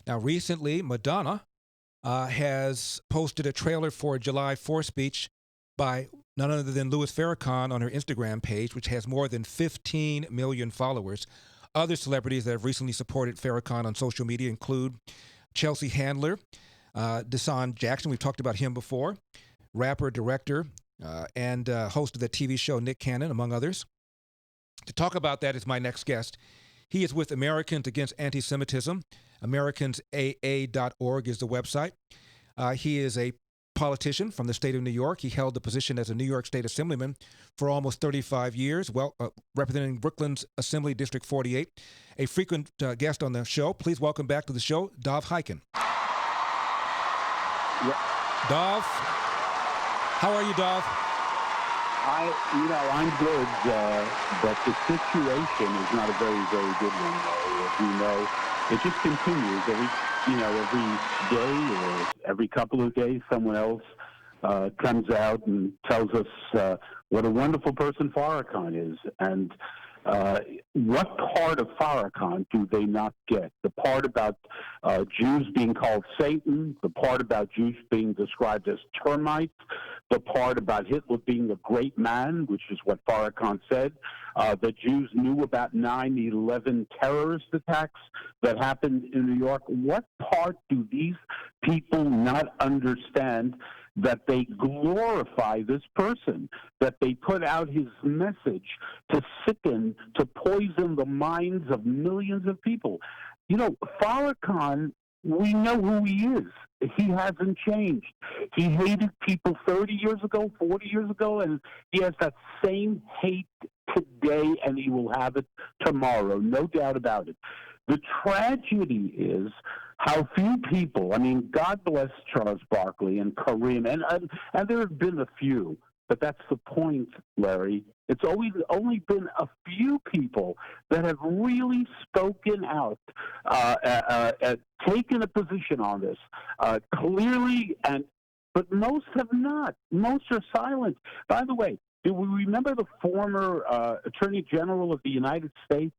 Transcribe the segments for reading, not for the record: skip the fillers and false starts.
Now, recently, Madonna has posted a trailer for a July 4th speech by none other than Louis Farrakhan on her Instagram page, which has more than 15 million followers. Other celebrities that have recently supported Farrakhan on social media include Chelsea Handler, Deshaun Jackson, we've talked about him before, rapper, director, and host of the TV show Nick Cannon, among others. To talk about that is my next guest. He is with Americans Against Antisemitism. AmericansAA.org is the website. He is a politician from the state of New York. He held the position as a New York State Assemblyman for almost 35 years, representing Brooklyn's Assembly District 48. A frequent guest on the show. Please welcome back to the show, Dov Hikind. Yeah. Dov, how are you, Dov? I'm good, but the situation is not a very, very good one. As you know, it just continues every day or every couple of days. Someone else comes out and tells us what a wonderful person Farrakhan is, and what part of Farrakhan do they not get? The part about Jews being called Satan, the part about Jews being described as termites, the part about Hitler being a great man, which is what Farrakhan said, that Jews knew about 9/11 terrorist attacks that happened in New York. What part do these people not understand? That they glorify this person, that they put out his message to sicken, to poison the minds of millions of people. Farrakhan, we know who he is. He hasn't changed. He hated people 30 years ago, 40 years ago, and he has that same hate today, and he will have it tomorrow, no doubt about it. The tragedy is how few people, God bless Charles Barkley and Kareem, and there have been a few, but that's the point, Larry. It's only been a few people that have really spoken out, taken a position on this clearly, but most have not. Most are silent. By the way, do we remember the former Attorney General of the United States,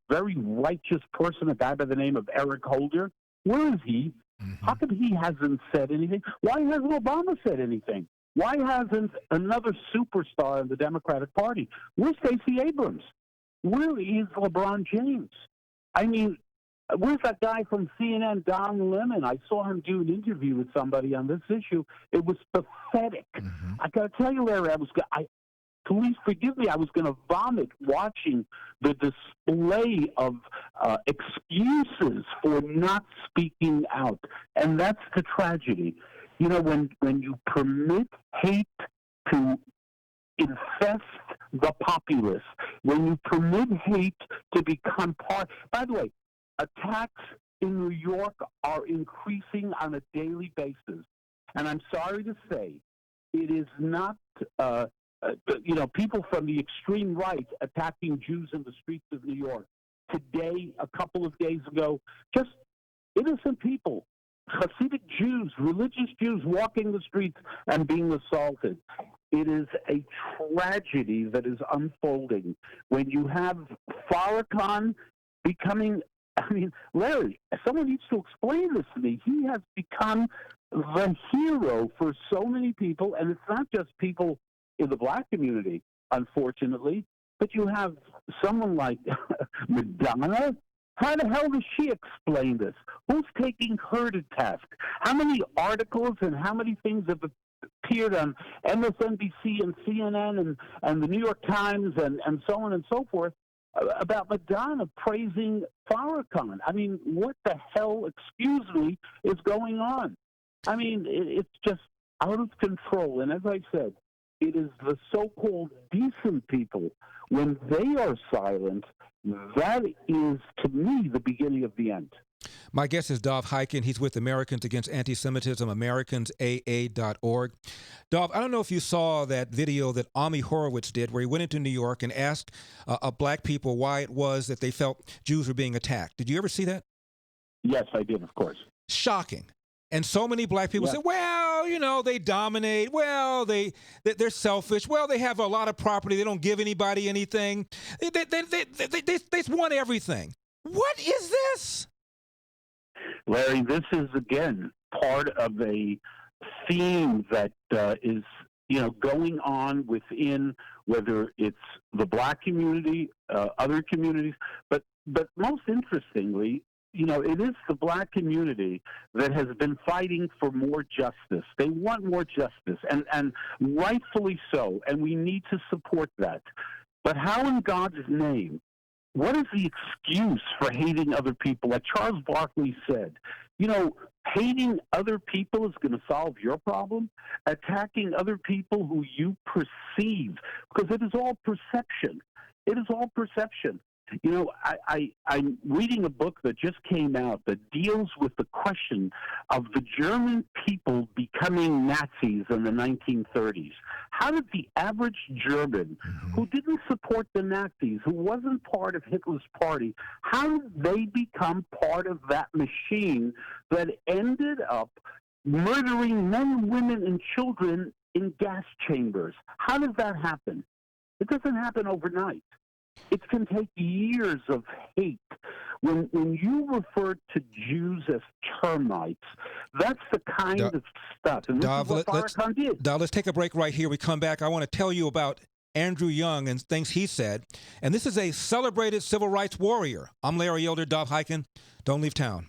very righteous person, a guy by the name of Eric Holder? Where is he? Mm-hmm. How come he hasn't said anything? Why hasn't Obama said anything? Why hasn't another superstar in the Democratic Party? Where's Stacey Abrams? Where is LeBron James? Where's that guy from CNN, Don Lemon? I saw him do an interview with somebody on this issue. It was pathetic. Mm-hmm. I got to tell you, Larry, please forgive me, I was going to vomit watching the display of excuses for not speaking out. And that's the tragedy. When you permit hate to infest the populace, when you permit hate to become part... By the way, attacks in New York are increasing on a daily basis. And I'm sorry to say, it is not... people from the extreme right attacking Jews in the streets of New York. Today, a couple of days ago, just innocent people, Hasidic Jews, religious Jews walking the streets and being assaulted. It is a tragedy that is unfolding when you have Farrakhan becoming... Larry, someone needs to explain this to me. He has become the hero for so many people, and it's not just people in the black community, unfortunately, but you have someone like Madonna. How the hell does she explain this? Who's taking her to task? How many articles and how many things have appeared on MSNBC and CNN and the New York Times and so on and so forth about Madonna praising Farrakhan? What the hell, excuse me, is going on? It's just out of control. And as I said, it is the so-called decent people. When they are silent, that is, to me, the beginning of the end. My guest is Dov Hikind. He's with Americans Against Antisemitism, AmericansAA.org. Dov, I don't know if you saw that video that Ami Horowitz did where he went into New York and asked black people why it was that they felt Jews were being attacked. Did you ever see that? Yes, I did, of course. Shocking. And so many black people say, well, they dominate. Well, they're selfish. Well, they have a lot of property. They don't give anybody anything. They want everything. What is this? Larry, this is, again, part of a theme that is, going on within, whether it's the black community, other communities, but most interestingly, it is the black community that has been fighting for more justice. They want more justice, and rightfully so, and we need to support that. But how in God's name? What is the excuse for hating other people? Like Charles Barkley said, hating other people is going to solve your problem. Attacking other people who you perceive, because it is all perception. It is all perception. I'm reading a book that just came out that deals with the question of the German people becoming Nazis in the 1930s. How did the average German who didn't support the Nazis, who wasn't part of Hitler's party, how did they become part of that machine that ended up murdering men, women, and children in gas chambers? How does that happen? It doesn't happen overnight. It can take years of hate. When you refer to Jews as termites, that's the kind of stuff. And this is what Farrakhan did. Dov, let's take a break right here. We come back. I want to tell you about Andrew Young and things he said. And this is a celebrated civil rights warrior. I'm Larry Elder, Dov Hikind. Don't leave town.